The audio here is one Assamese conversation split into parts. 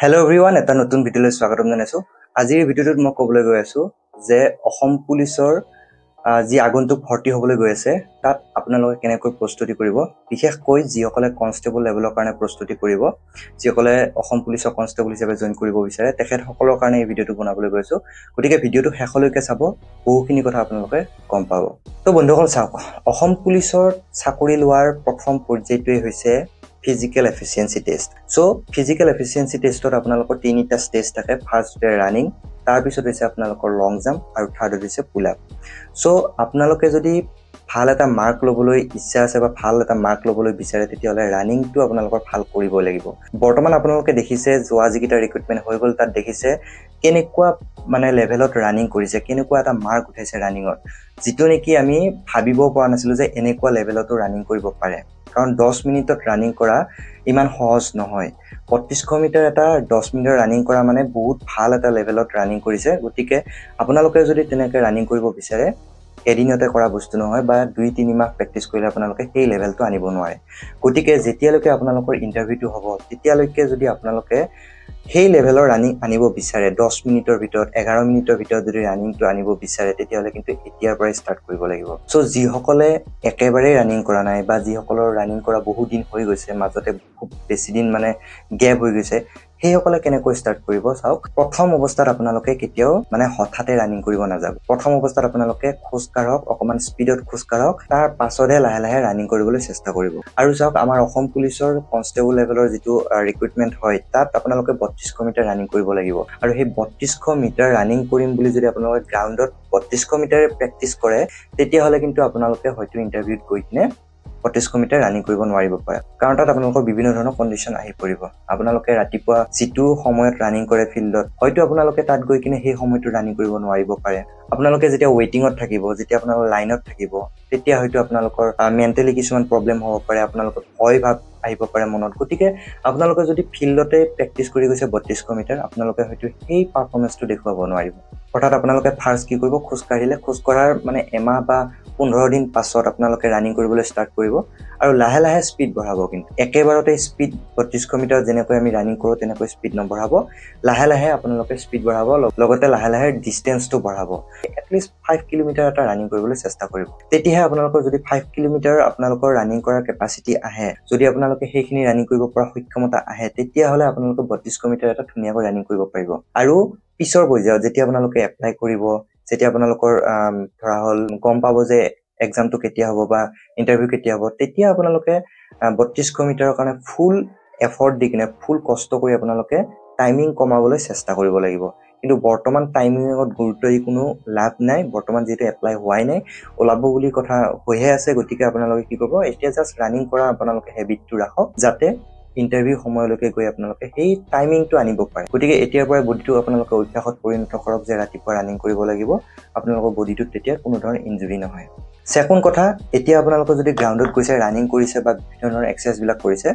Hello everyone, এটা নতুন ভিডিঅলৈ স্বাগতম জনাইছো। আজিৰ ভিডিঅটোত মই ক'বলৈ গৈ আছো যে অসম পুলিচৰ যি আগন্তুক ভৰ্তি হ'বলৈ গৈ আছে তাত আপোনালোকে কেনেকৈ প্ৰস্তুতি কৰিব, বিশেষকৈ যিসকলে কনষ্টেবল লেভেলৰ কাৰণে প্ৰস্তুতি কৰিব, যিসকলে অসম পুলিচৰ কনষ্টেবল হিচাপে জইন কৰিব বিচাৰে তেখেতসকলৰ কাৰণে এই ভিডিঅটো বনাবলৈ গৈ আছো। গতিকে ভিডিঅটো শেষলৈকে চাব, বহুখিনি কথা আপোনালোকে গম পাব। তো বন্ধুসকল চাওক, অসম পুলিচৰ চাকৰি লোৱাৰ প্ৰথম পৰ্যায়টোৱে হৈছে physical efficiency test. So physical efficiency test ত আপোনালোকৰ তিনিটা ষ্টেজ থাকে। ফাৰ্ষ্ট ৰানিং, তাৰ পিছত হৈছে আপোনালোকৰ লং জাম্প আৰু থাৰ্ড হৈছে পুল আপ। সো আপোনালোকে যদি ভাল এটা মাৰ্ক ল'বলৈ ইচ্ছা আছে বা ভাল এটা মাৰ্ক ল'বলৈ বিচাৰে তেতিয়াহ'লে ৰানিংটো আপোনালোকৰ ভাল কৰিব লাগিব। বৰ্তমান আপোনালোকে দেখিছে যোৱা যিকেইটা ৰিক্ৰুটমেণ্ট হৈ গ'ল তাত দেখিছে কেনেকুৱা মানে লেভেলত ৰানিং কৰিছে, কেনেকুৱা এটা মাৰ্ক উঠাইছে ৰানিঙত, যিটো নেকি আমি ভাবিব পৰা নাছিলোঁ যে এনেকুৱা লেভেলতো ৰানিং কৰিব পাৰে। কাৰণ 10 মিনিটত ৰানিং কৰা ইমান সহজ নহয়। 2500 মিটাৰ এটা 10 মিনিটৰ ৰানিং কৰা মানে বহুত ভাল এটা লেভেলত ৰানিং কৰিছে। গতিকে আপোনালোকে যদি তেনেকৈ ৰানিং কৰিব বিচাৰে এদিনতে কৰা বস্তু নহয়, বা 2-3 মাহ প্ৰেক্টিছ কৰিলে আপোনালোকে সেই লেভেলটো আনিব নোৱাৰে। গতিকে যেতিয়ালৈকে আপোনালোকৰ ইণ্টাৰভিউটো হ'ব তেতিয়ালৈকে যদি আপোনালোকে সেই লেভেলৰ ৰানিং আনিব বিচাৰে, 10 মিনিটৰ ভিতৰত 11 মিনিটৰ ভিতৰত যদি ৰানিংটো আনিব বিচাৰে তেতিয়াহ'লে কিন্তু এতিয়াৰ পৰাই ষ্টাৰ্ট কৰিব লাগিব। সো যিসকলে একেবাৰেই ৰানিং কৰা নাই বা যিসকলৰ ৰানিং কৰা বহুত দিন হৈ গৈছে, মাজতে খুব বেছি দিন মানে গেপ হৈ গৈছে, সেইসকলে কেনেকৈ ষ্টাৰ্ট কৰিব চাওক। প্ৰথম অৱস্থাত আপোনালোকে কেতিয়াও মানে হঠাতে ৰানিং কৰিব নাযাব। প্ৰথম অৱস্থাত আপোনালোকে খোজ কাঢ়ক, অকণমান স্পীডত খোজ কাঢ়ক, তাৰ পাছতহে লাহে লাহে ৰানিং কৰিবলৈ চেষ্টা কৰিব। আৰু চাওক, আমাৰ অসম পুলিচৰ কনষ্টেবল লেভেলৰ যিটো ৰিক্ৰুটমেণ্ট হয় তাত আপোনালোকে 3200 মিটাৰ ৰানিং কৰিব লাগিব। আৰু সেই 3200 মিটাৰ ৰানিং কৰিম বুলি যদি আপোনালোকে গ্ৰাউণ্ডত 3200 মিটাৰে প্ৰেক্টিছ কৰে তেতিয়াহ'লে কিন্তু আপোনালোকে হয়তো ইণ্টাৰভিউত গৈ কিনে 3200 মিটাৰ ৰানিং কৰিব নোৱাৰিব পাৰে। কাৰণ তাত আপোনালোকৰ বিভিন্ন ধৰণৰ কণ্ডিশ্যন আহি পৰিব। আপোনালোকে ৰাতিপুৱা যিটো সময়ত ৰানিং কৰে ফিল্ডত, হয়তো আপোনালোকে তাত গৈ কিনে সেই সময়টো ৰানিং কৰিব নোৱাৰিব পাৰে। আপোনালোকে যেতিয়া ৱেইটিঙত থাকিব, যেতিয়া আপোনালোকৰ লাইনত থাকিব, তেতিয়া হয়তো আপোনালোকৰ মেণ্টেলি কিছুমান প্ৰব্লেম হ'ব পাৰে, আপোনালোকৰ ভয় ভাৱ আহিব পাৰে মনত। গতিকে আপোনালোকে যদি ফিল্ডতে প্ৰেক্টিছ কৰি গৈছে 3200 মিটাৰ, আপোনালোকে হয়তো সেই পাৰফৰ্মেঞ্চটো দেখুৱাব নোৱাৰিব। অৰ্থাৎ আপোনালোকে ফাৰ্ষ্ট কি কৰিব, খোজ কাঢ়িলে খোজ কঢ়াৰ মানে এমাহ বা 15 দিন পাছত আপোনালোকে ৰানিং কৰিবলৈ ষ্টাৰ্ট কৰিব আৰু লাহে লাহে স্পীড বঢ়াব। কিন্তু একেবাৰতে স্পীড 3200 মিটাৰ যেনেকৈ আমি ৰানিং কৰোঁ তেনেকৈ স্পীড নবঢ়াব, লাহে লাহে আপোনালোকে স্পীড বঢ়াব, লগতে লাহে লাহে ডিষ্টেঞ্চটো বঢ়াব। এটলিষ্ট 5 কিলোমিটাৰ এটা ৰানিং কৰিবলৈ চেষ্টা কৰিব। তেতিয়াহে আপোনালোকৰ যদি 5 কিলোমিটাৰ আপোনালোকৰ ৰানিং কৰাৰ কেপাচিটি আহে, যদি আপোনালোকে সেইখিনি ৰানিং কৰিব পৰা সক্ষমতা আহে, তেতিয়াহ'লে আপোনালোকে 3200 মিটাৰ এটা ধুনীয়াকৈ ৰানিং কৰিব পাৰিব। আৰু পিছৰ পৰ্যায়ত যেতিয়া আপোনালোকে এপ্লাই কৰিব, যেতিয়া আপোনালোকৰ ধৰা হ'ল গম পাব যে এক্সামটো কেতিয়া হ'ব বা ইণ্টাৰভিউ কেতিয়া হ'ব, তেতিয়া আপোনালোকে 3200 মিটাৰৰ কাৰণে ফুল এফৰ্ট দি কিনে, ফুল কষ্ট কৰি আপোনালোকে টাইমিং কমাবলৈ চেষ্টা কৰিব লাগিব। কিন্তু বৰ্তমান টাইমিঙত গুৰুত্ব দি কোনো লাভ নাই। বৰ্তমান যিহেতু এপ্লাই হোৱাই নাই, ওলাব বুলি কথা হৈহে আছে। গতিকে আপোনালোকে কি কৰিব, এতিয়া জাষ্ট ৰানিং কৰা আপোনালোকে হেবিটটো ৰাখক, যাতে ইণ্টাৰভিউ সময়লৈকে গৈ আপোনালোকে সেই টাইমিংটো আনিব পাৰে। গতিকে এতিয়াৰ পৰাই বডিটো আপোনালোকে অভ্যাসত পৰিণত কৰক যে ৰাতিপুৱা ৰানিং কৰিব লাগিব। আপোনালোকৰ বডিটোত তেতিয়া কোনো ধৰণৰ ইঞ্জুৰি নহয়। ছেকেণ্ড কথা, এতিয়া আপোনালোকে যদি গ্ৰাউণ্ডত গৈছে, ৰানিং কৰিছে বা বিভিন্ন ধৰণৰ এক্সাৰচাইজবিলাক কৰিছে,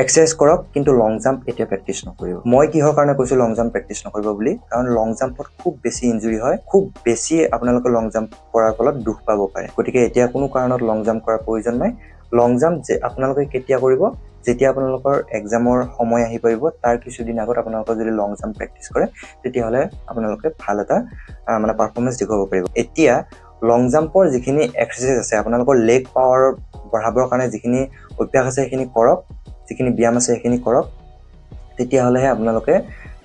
এক্সাৰচাইজ কৰক, কিন্তু লং জাম্প এতিয়া প্ৰেক্টিছ নকৰিব। মই কিহৰ কাৰণে কৈছোঁ লং জাম্প প্ৰেক্টিছ নকৰিব বুলি, কাৰণ লং জাম্পত খুব বেছি ইঞ্জুৰি হয়, খুব বেছি আপোনালোকে লং জাম্প কৰাৰ ফলত দুখ পাব পাৰে। গতিকে এতিয়া কোনো কাৰণত লং জাম্প কৰাৰ প্ৰয়োজন নাই। লং জাম্প যে আপোনালোকে কেতিয়া কৰিব, যেতিয়া আপোনালোকৰ এক্সামৰ সময় আহি পৰিব, তাৰ কিছুদিন আগত আপোনালোকে যদি লং জাম্প প্ৰেক্টিছ কৰে তেতিয়াহ'লে আপোনালোকে ভাল এটা মানে পাৰফৰ্মেঞ্চ দেখুৱাব পাৰিব। এতিয়া লং জাম্পৰ যিখিনি এক্সাৰচাইজ আছে, আপোনালোকৰ লেগ পাৱাৰ বঢ়াবৰ কাৰণে যিখিনি অভ্যাস আছে সেইখিনি কৰক, যিখিনি ব্যায়াম আছে সেইখিনি কৰক। তেতিয়াহ'লেহে আপোনালোকে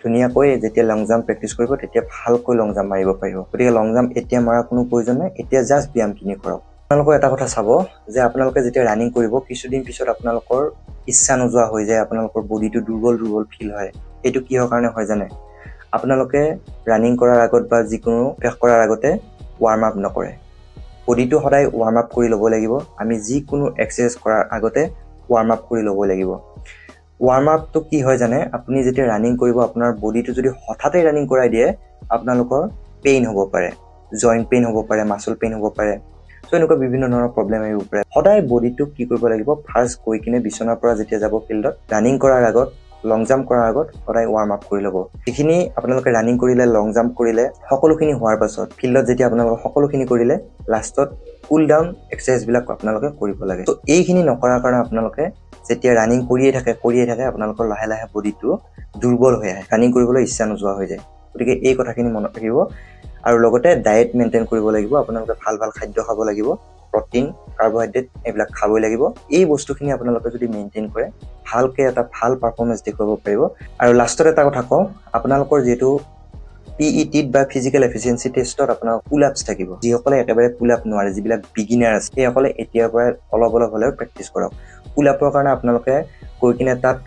ধুনীয়াকৈ যেতিয়া লং জাম্প প্ৰেক্টিছ কৰিব তেতিয়া ভালকৈ লং জাম্প মাৰিব পাৰিব। গতিকে লং জাম্প এতিয়া মৰাৰ কোনো প্ৰয়োজন নাই, এতিয়া জাষ্ট ব্যায়ামখিনি কৰক। আপোনালোকৰ এটা কথা চাব যে আপোনালোকে যেতিয়া ৰানিং কৰিব কিছুদিন পিছত আপোনালোকৰ ইচ্ছা নোযোৱা হৈ যায়, আপোনালোকৰ বডিটো দুৰ্বল দুৰ্বল ফিল হয়। এইটো কিহৰ কাৰণে হয় জানে? আপোনালোকে ৰানিং কৰাৰ আগত বা যিকোনো অভ্যাস কৰাৰ আগতে ৱাৰ্ম আপ নকৰে। বডিটো সদায় ৱাৰ্ম আপ কৰি ল'ব লাগিব। আমি যিকোনো এক্সাৰচাইজ কৰাৰ আগতে ৱাৰ্ম আপ কৰি ল'ব লাগিব। ৱাৰ্ম আপটো কি হয় জানে? আপুনি যেতিয়া ৰানিং কৰিব, আপোনাৰ বডিটো যদি হঠাতে ৰানিং কৰাই দিয়ে, আপোনালোকৰ পেইন হ'ব পাৰে, জইণ্ট পেইন হ'ব পাৰে, মাচল পেইন হ'ব পাৰে। চ' এনেকুৱা বিভিন্ন ধৰণৰ প্ৰব্লেম আহিব পাৰে। সদায় বডিটোক কি কৰিব লাগিব, ফাৰ্ষ্ট গৈ কিনে বিচনাৰ পৰা যেতিয়া যাব ফিল্ডত, ৰানিং কৰাৰ আগত, লং জাম্প কৰাৰ আগত সদায় ৱাৰ্ম আপ কৰি ল'ব। যিখিনি আপোনালোকে ৰানিং কৰিলে, লং জাম্প কৰিলে, সকলোখিনি হোৱাৰ পাছত ফিল্ডত যেতিয়া আপোনালোকে সকলোখিনি কৰিলে, লাষ্টত কুল ডাউন এক্সাৰচাইজবিলাক আপোনালোকে কৰিব লাগে। ত' এইখিনি নকৰাৰ কাৰণে আপোনালোকে যেতিয়া ৰানিং কৰিয়ে থাকে আপোনালোকৰ লাহে লাহে বডিটো দুৰ্বল হৈ আহে, ৰানিং কৰিবলৈ ইচ্ছা নোযোৱা হৈ যায়। গতিকে এই কথাখিনি মনত ৰাখিব। আৰু লগতে ডায়েট মেইনটেইন কৰিব লাগিব। আপোনালোকে ভাল ভাল খাদ্য খাব লাগিব, প্ৰটিন, কাৰ্বহাইড্ৰেট এইবিলাক খাবই লাগিব। এই বস্তুখিনি আপোনালোকে যদি মেইনটেইন কৰে ভালকৈ এটা ভাল পাৰফৰ্মেঞ্চ দেখুৱাব পাৰিব। আৰু লাষ্টত এটা কথা কওঁ, আপোনালোকৰ যিহেতু PETত বা ফিজিকেল এফিচিয়েঞ্চি টেষ্টত আপোনাৰ পুল আপছ থাকিব। যিসকলে একেবাৰে পুল আপ নোৱাৰে, যিবিলাক বিগিনাৰ আছে, সেইসকলে এতিয়াৰ পৰাই অলপ হ'লেও প্ৰেক্টিছ কৰক। পুল আপৰ কাৰণে আপোনালোকে গৈ কিনে তাত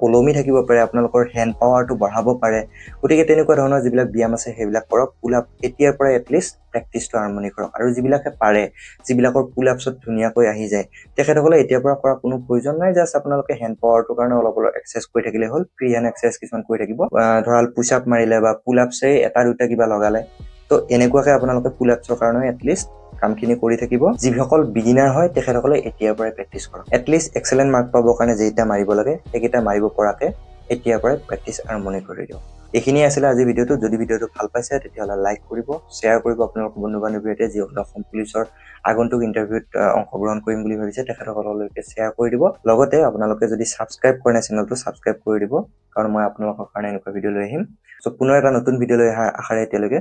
ওলমি থাকিব পাৰে, আপোনালোকৰ হেণ্ড পাৱাৰটো বঢ়াব পাৰে। গতিকে তেনেকুৱা ধৰণৰ যিবিলাক ব্যায়াম আছে সেইবিলাক কৰক। পুল আপ এতিয়াৰ পৰাই এটলিষ্ট প্ৰেক্টিছটো আৰম্ভণি কৰক। আৰু যিবিলাকে পাৰে, যিবিলাকৰ পুল আপছত ধুনীয়াকৈ আহি যায়, তেখেতসকলে এতিয়াৰ পৰা কৰা কোনো প্ৰয়োজন নাই। জাষ্ট আপোনালোকে হেণ্ড পাৱাৰটোৰ কাৰণে অলপ এক্সাৰচাইজ কৰি থাকিলে হ'ল। ফ্ৰী হেণ্ড এক্সাৰচাইজ কিছুমান কৰি থাকিব, ধৰা পুছ আপ মাৰিলে বা পুল আপছে এটা দুটা কিবা লগালে। তো এনেকুৱাকৈ আপোনালোকে পুল আপছৰ কাৰণে এটলিষ্ট কামখিনি কৰি থাকিব। যিসকল বিগিনাৰ হয় তেখেতসকলে এতিয়াৰ পৰাই প্ৰেক্টিছ কৰক। এটলিষ্ট এক্সেলেণ্ট মাৰ্ক পাবৰ কাৰণে যেইটা মাৰিব লাগে সেইকেইটা মাৰিব পৰাকৈ এতিয়াৰ পৰাই প্ৰেক্টিছ আৰম্ভণি কৰি দিয়ক। এইখিনিয়ে আছিলে আজিৰ ভিডিঅ'টো। যদি ভিডিঅ'টো ভাল পাইছে তেতিয়াহ'লে লাইক কৰিব, শ্বেয়াৰ কৰিব আপোনালোকৰ বন্ধু বান্ধৱীৰ সৈতে। যিসকলে অসম পুলিচৰ আগন্তুক ইণ্টাৰভিউত অংশগ্ৰহণ কৰিম বুলি ভাবিছে তেখেতসকললৈকে শ্বেয়াৰ কৰি দিব। লগতে আপোনালোকে যদি ছাবস্ক্ৰাইব কৰে নাই চেনেলটো, ছাবস্ক্ৰাইব কৰি দিব, কাৰণ মই আপোনালোকৰ কাৰণে এনেকুৱা ভিডিঅ' লৈ আহিম। চ' পুনৰ এটা নতুন ভিডিঅ' লৈ অহাৰ আশাৰে এতিয়ালৈকে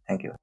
থেংক ইউ।